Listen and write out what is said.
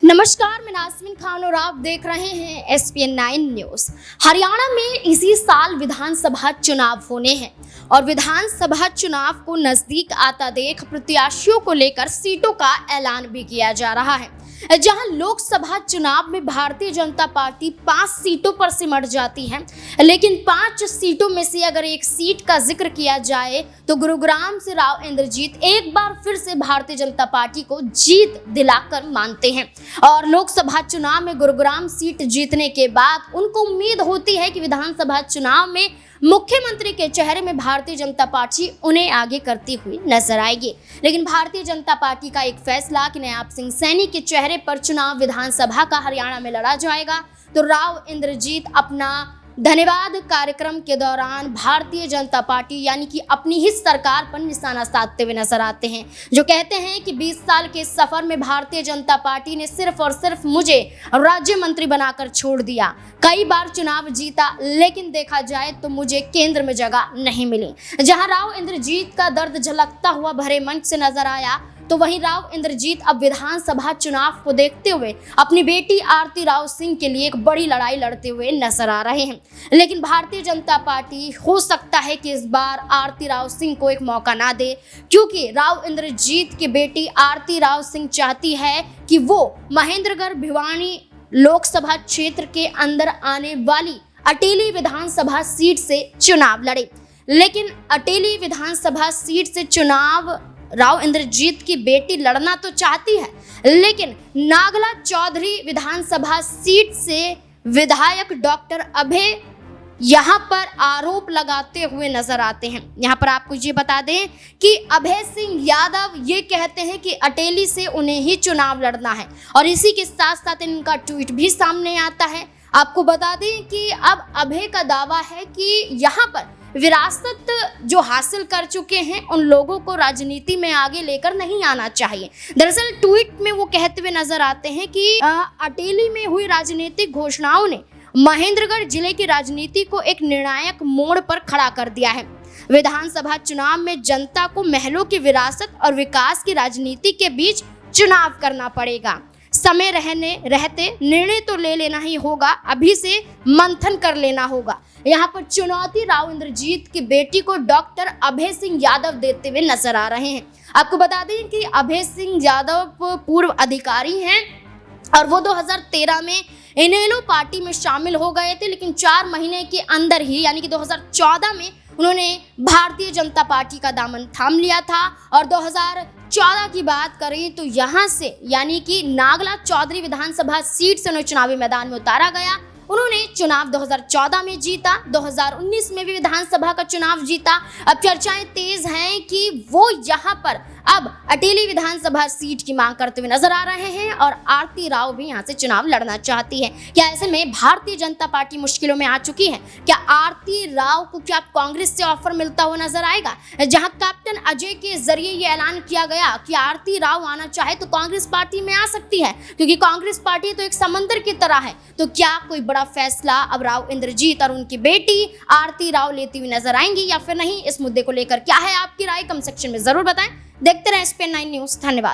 नमस्कार, मैं नाज़मीन खान और आप देख रहे हैं SPN9 न्यूज़। हरियाणा में इसी साल विधानसभा चुनाव होने हैं और विधानसभा चुनाव को नजदीक आता देख प्रत्याशियों को लेकर सीटों का ऐलान भी किया जा रहा है। जहां लोकसभा चुनाव में भारतीय जनता पार्टी 5 सीटों पर सिमट जाती है, लेकिन 5 सीटों में से अगर एक सीट का जिक्र किया जाए तो गुरुग्राम से राव इंद्रजीत एक बार फिर से भारतीय जनता पार्टी को जीत दिलाकर मानते हैं और लोकसभा चुनाव में गुरुग्राम सीट जीतने के बाद उनको उम्मीद होती है कि विधानसभा चुनाव में मुख्यमंत्री के चेहरे में भारतीय जनता पार्टी उन्हें आगे करती हुई नजर आएगी। लेकिन भारतीय जनता पार्टी का एक फैसला कि नयाब सिंह सैनी के चेहरे पर चुनाव विधानसभा का हरियाणा में लड़ा जाएगा, तो राव इंद्रजीत अपना धन्यवाद कार्यक्रम के दौरान भारतीय जनता पार्टी यानी कि अपनी ही सरकार पर निशाना साधते हुए नजर आते हैं, जो कहते हैं कि 20 साल के सफर में भारतीय जनता पार्टी ने सिर्फ और सिर्फ मुझे राज्य मंत्री बनाकर छोड़ दिया। कई बार चुनाव जीता, लेकिन देखा जाए तो मुझे केंद्र में जगह नहीं मिली। जहां राव इंद्रजीत का दर्द झलकता हुआ भरे मंच से नजर आया, तो वहीं राव इंद्रजीत अब विधानसभा चुनाव को देखते हुए अपनी बेटी आरती राव सिंह के लिए एक बड़ी लड़ाई लड़ते हुए नजर आ रहे हैं। लेकिन भारतीय जनता पार्टी हो सकता है कि इस बार आरती राव सिंह को एक मौका ना दे, क्योंकि राव इंद्रजीत की बेटी आरती राव सिंह चाहती है कि वो महेंद्रगढ़ भिवानी लोकसभा क्षेत्र के अंदर आने वाली अटेली विधानसभा सीट से चुनाव लड़े। लेकिन अटेली विधानसभा सीट से चुनाव राव इंद्रजीत की बेटी लड़ना तो चाहती है, लेकिन नागला चौधरी विधानसभा सीट से विधायक डॉक्टर अभय यहां पर आरोप लगाते हुए नजर आते हैं। यहां पर आपको ये बता दें कि अभय सिंह यादव ये कहते हैं कि अटेली से उन्हें ही चुनाव लड़ना है और इसी के साथ साथ इनका ट्वीट भी सामने आता है। आपको बता दें कि अब अभय का दावा है कि यहां पर विरासत जो हासिल कर चुके हैं उन लोगों को राजनीति में आगे लेकर नहीं आना चाहिए। दरअसल ट्वीट में वो कहते हुए नजर आते हैं कि अटेली में हुई राजनीतिक घोषणाओं ने महेंद्रगढ़ जिले की राजनीति को एक निर्णायक मोड़ पर खड़ा कर दिया है। विधानसभा चुनाव में जनता को महलों की विरासत और विकास की राजनीति के बीच चुनाव करना पड़ेगा। समय रहते निर्णय तो ले लेना ही होगा, अभी से मंथन कर लेना होगा। यहाँ पर चुनौती राव इंद्रजीत की बेटी को डॉक्टर अभय सिंह यादव देते हुए नजर आ रहे हैं। आपको बता दें कि अभय सिंह यादव पूर्व अधिकारी हैं और वो 2013 में इनेलो पार्टी में शामिल हो गए थे, लेकिन 4 महीने के अंदर ही यानी कि 2014 में उन्होंने भारतीय जनता पार्टी का दामन थाम लिया था। और 2014 की बात करें तो यहाँ से यानी कि नागला चौधरी विधानसभा सीट से उन्हें चुनावी मैदान में उतारा गया। उन्होंने चुनाव 2014 में जीता, 2019 में भी विधानसभा का चुनाव जीता। अब चर्चाएं तेज हैं कि वो यहाँ पर अब अटेली विधानसभा सीट की मांग करते हुए नजर आ रहे हैं और आरती राव भी यहाँ से चुनाव लड़ना चाहती है। क्या ऐसे में भारतीय जनता पार्टी मुश्किलों में आ चुकी है? क्या आरती राव को क्या कांग्रेस से ऑफर मिलता हुआ नजर आएगा? जहां कैप्टन अजय के जरिए ये ऐलान किया गया कि आरती राव आना चाहे तो कांग्रेस पार्टी में आ सकती है, क्योंकि कांग्रेस पार्टी तो एक समंदर की तरह है। तो क्या कोई बड़ा फैसला अब राव इंद्रजीत और उनकी बेटी आरती राव लेती हुई नजर आएंगी या फिर नहीं? इस मुद्दे को लेकर क्या है आपकी राय? कमेंट सेक्शन में जरूर बताएं। देखते रहें SPN9 न्यूज़। धन्यवाद।